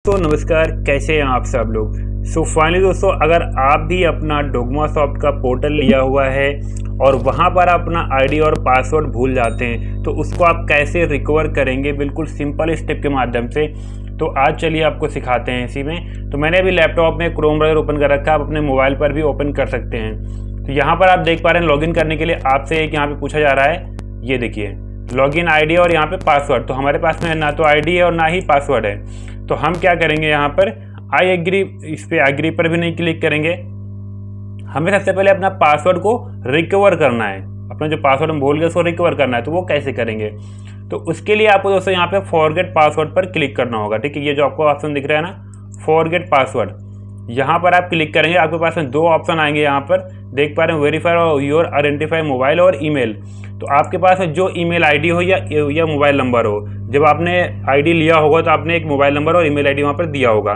तो नमस्कार, कैसे हैं आप सब लोग। फाइनली दोस्तों, अगर आप भी अपना डोगमा सॉफ्ट का पोर्टल लिया हुआ है और वहां पर अपना आईडी और पासवर्ड भूल जाते हैं तो उसको आप कैसे रिकवर करेंगे बिल्कुल सिंपल स्टेप के माध्यम से। तो आज चलिए आपको सिखाते हैं इसी में। तो मैंने अभी लैपटॉप में क्रोम ब्राउज़र ओपन कर रखा है, आप अपने मोबाइल पर भी ओपन कर सकते हैं। तो यहाँ पर आप देख पा रहे हैं लॉगिन करने के लिए आपसे एक यहाँ पे पूछा जा रहा है, ये देखिए लॉगिन आईडी और यहाँ पे पासवर्ड। तो हमारे पास में ना तो आईडी है और ना ही पासवर्ड है। तो हम क्या करेंगे, यहाँ पर आई एग्री, इस पे एग्री पर भी नहीं क्लिक करेंगे। हमें सबसे पहले अपना पासवर्ड को रिकवर करना है, अपना जो पासवर्ड हम भूल गए उसको रिकवर करना है। तो वो कैसे करेंगे, तो उसके लिए आपको दोस्तों यहाँ पे फॉरगेट पासवर्ड पर क्लिक करना होगा। ठीक है, ये जो आपको ऑप्शन दिख रहा है ना, फॉरगेट पासवर्ड, यहाँ पर आप क्लिक करेंगे। आपके पास में दो ऑप्शन आएंगे, यहाँ पर देख पा रहे हैं, वेरीफाई योर आइडेंटिफाई मोबाइल और ईमेल। तो आपके पास जो ईमेल आईडी हो या मोबाइल नंबर हो, जब आपने आईडी लिया होगा तो आपने एक मोबाइल नंबर और ईमेल आईडी वहाँ पर दिया होगा।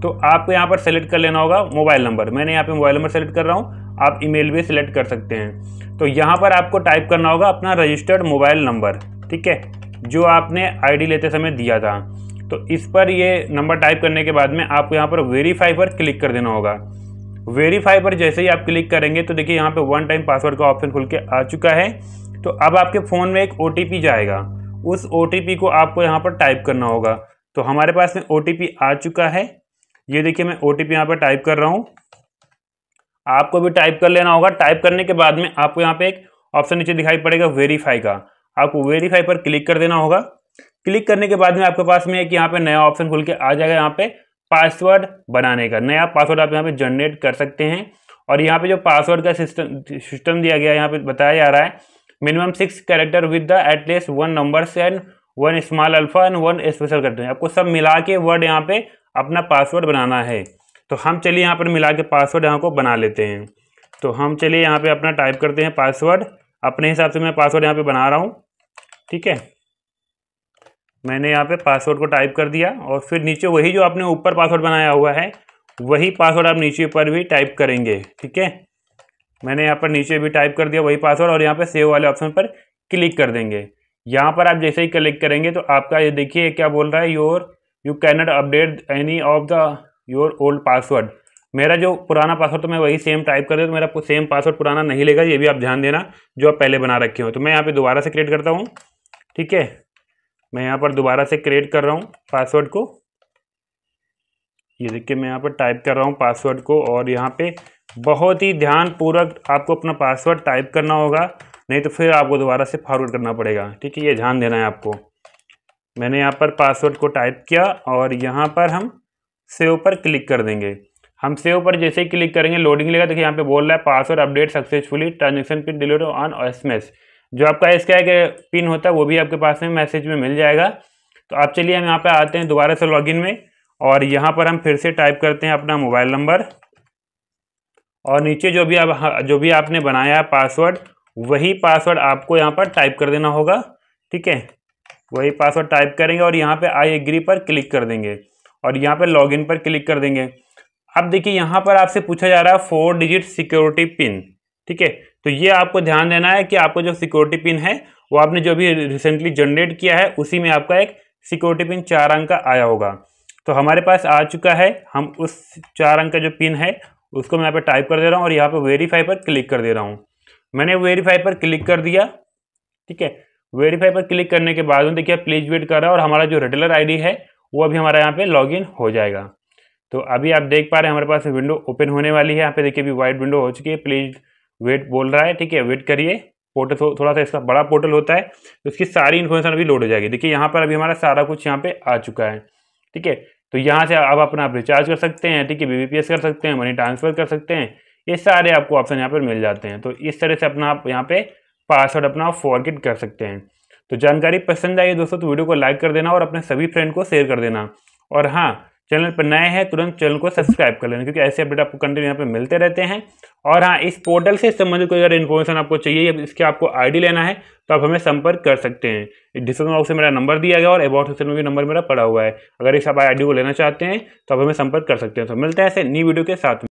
तो आपको यहाँ पर सेलेक्ट कर लेना होगा मोबाइल नंबर। मैंने यहाँ पे मोबाइल नंबर सेलेक्ट कर रहा हूँ, आप ईमेल भी सिलेक्ट कर सकते हैं। तो यहाँ पर आपको टाइप करना होगा अपना रजिस्टर्ड मोबाइल नंबर, ठीक है, जो आपने आईडी लेते समय दिया था। तो इस पर ये नंबर टाइप करने के बाद में आपको यहाँ पर वेरीफाई पर क्लिक कर देना होगा। वेरीफाई पर जैसे ही आप क्लिक करेंगे तो देखिए यहाँ पे वन टाइम पासवर्ड का ऑप्शन खुल के आ चुका है। तो अब आपके फ़ोन में एक OTP जाएगा, उस OTP को आपको यहाँ पर टाइप करना होगा। तो हमारे पास में OTP आ चुका है, ये देखिए मैं OTP यहाँ पर टाइप कर रहा हूँ, आपको भी टाइप कर लेना होगा। टाइप करने के बाद में आपको यहाँ पे एक ऑप्शन नीचे दिखाई पड़ेगा वेरीफाई का, आपको वेरीफाई पर क्लिक कर देना होगा। क्लिक करने के बाद में आपके पास में एक यहाँ पे नया ऑप्शन खुल के आ जाएगा, यहाँ पे पासवर्ड बनाने का नया पासवर्ड आप यहाँ पे जनरेट कर सकते हैं। और यहाँ पे जो पासवर्ड का सिस्टम दिया गया है, यहाँ पे बताया जा रहा है minimum 6 character with the at least 1 numbers and 1 small alpha and 1 special character. आपको सब मिला के वर्ड यहाँ पे अपना पासवर्ड बनाना है। तो हम चलिए यहाँ पर मिला के पासवर्ड यहाँ को बना लेते हैं। तो हम चलिए यहाँ पे अपना टाइप करते हैं पासवर्ड, अपने हिसाब से मैं पासवर्ड यहाँ पे बना रहा हूँ। ठीक है, मैंने यहाँ पे पासवर्ड को टाइप कर दिया और फिर नीचे वही जो आपने ऊपर पासवर्ड बनाया हुआ है वही पासवर्ड आप नीचे पर भी टाइप करेंगे। ठीक है, मैंने यहाँ पर नीचे भी टाइप कर दिया वही पासवर्ड और यहाँ पे सेव वाले ऑप्शन पर क्लिक कर देंगे। यहाँ पर आप जैसे ही क्लिक करेंगे तो आपका ये देखिए क्या बोल रहा है, you can not update any of the your old password. मेरा जो पुराना पासवर्ड तो मैं वही सेम टाइप कर दिया, तो मेरा सेम पासवर्ड पुराना नहीं लेगा, ये भी आप ध्यान देना जो आप पहले बना रखे हो। तो मैं यहाँ पर दोबारा से क्रिएट करता हूँ। ठीक है, मैं यहाँ पर दोबारा से क्रिएट कर रहा हूँ पासवर्ड को, ये देखिए मैं यहाँ पर टाइप कर रहा हूँ पासवर्ड को। और यहाँ पे बहुत ही ध्यानपूर्वक आपको अपना पासवर्ड टाइप करना होगा, नहीं तो फिर आपको दोबारा से फॉरवर्ड करना पड़ेगा। ठीक है, ये ध्यान देना है आपको। मैंने यहाँ पर पासवर्ड को टाइप किया और यहाँ पर हम सेव पर क्लिक कर देंगे। हम सेव पर जैसे ही क्लिक करेंगे लोडिंग लेगा। देखिए यहाँ पे बोल रहा है password update successfully, transaction pin deliver on SMS। जो आपका इसका एक पिन होता है वो भी आपके पास में मैसेज में मिल जाएगा। तो आप चलिए हम यहाँ पे आते हैं दोबारा से लॉगिन में और यहाँ पर हम फिर से टाइप करते हैं अपना मोबाइल नंबर और नीचे जो भी आपने बनाया है पासवर्ड वही पासवर्ड आपको यहाँ पर टाइप कर देना होगा। ठीक है, वही पासवर्ड टाइप करेंगे और यहाँ पे आई एग्री पर क्लिक कर देंगे और यहाँ पे लॉगिन पर क्लिक कर देंगे। अब देखिए यहाँ पर आपसे पूछा जा रहा है 4 डिजिट सिक्योरिटी पिन। ठीक है, तो ये आपको ध्यान देना है कि आपको जो सिक्योरिटी पिन है वो आपने जो भी रिसेंटली जनरेट किया है उसी में आपका एक सिक्योरिटी पिन 4 अंक का आया होगा। तो हमारे पास आ चुका है, हम उस 4 अंक का जो पिन है उसको मैं यहाँ पे टाइप कर दे रहा हूँ और यहाँ पे वेरीफाई पर क्लिक कर दे रहा हूँ। मैंने वेरीफाई पर क्लिक कर दिया। ठीक है, वेरीफाई पर क्लिक करने के बाद में देखिए प्लीज वेट कर रहा है और हमारा जो रेगुलर आईडी है वो अभी हमारा यहाँ पे लॉगिन हो जाएगा। तो अभी आप देख पा रहे हैं हमारे पास विंडो ओपन होने वाली है। यहाँ पे देखिए अभी वाइट विंडो हो चुकी है, प्लीज वेट बोल रहा है। ठीक है, वेट करिए, पोर्टल थोड़ा सा इसका बड़ा पोर्टल होता है तो इसकी सारी इन्फॉर्मेशन अभी लोड हो जाएगी। देखिए यहाँ पर अभी हमारा सारा कुछ यहाँ पे आ चुका है। ठीक है, तो यहाँ से अब अपना रिचार्ज कर सकते हैं। ठीक है, BBPS कर सकते हैं, मनी ट्रांसफर कर सकते हैं, ये सारे आपको ऑप्शन यहाँ पर मिल जाते हैं। तो इस तरह से अपना आप यहाँ पे पासवर्ड अपना फॉरगेट कर सकते हैं। तो जानकारी पसंद आई दोस्तों तो वीडियो को लाइक कर देना और अपने सभी फ्रेंड को शेयर कर देना। और हाँ, चैनल पर नए हैं तुरंत चैनल को सब्सक्राइब कर लेना क्योंकि ऐसे अपडेट आपको कंटेंट यहाँ पे मिलते रहते हैं। और हाँ, इस पोर्टल से संबंधित कोई अगर इन्फॉर्मेशन आपको चाहिए या इसके आपको आईडी लेना है तो आप हमें संपर्क कर सकते हैं। डिस्क्रिप्शन बॉक्स में मेरा नंबर दिया गया और अबाउट सेक्शन में भी नंबर मेरा पड़ा हुआ है। अगर इस आप आईडी को लेना चाहते हैं तो आप हमें संपर्क कर सकते हैं। तो मिलते हैं ऐसे नई वीडियो के साथ में।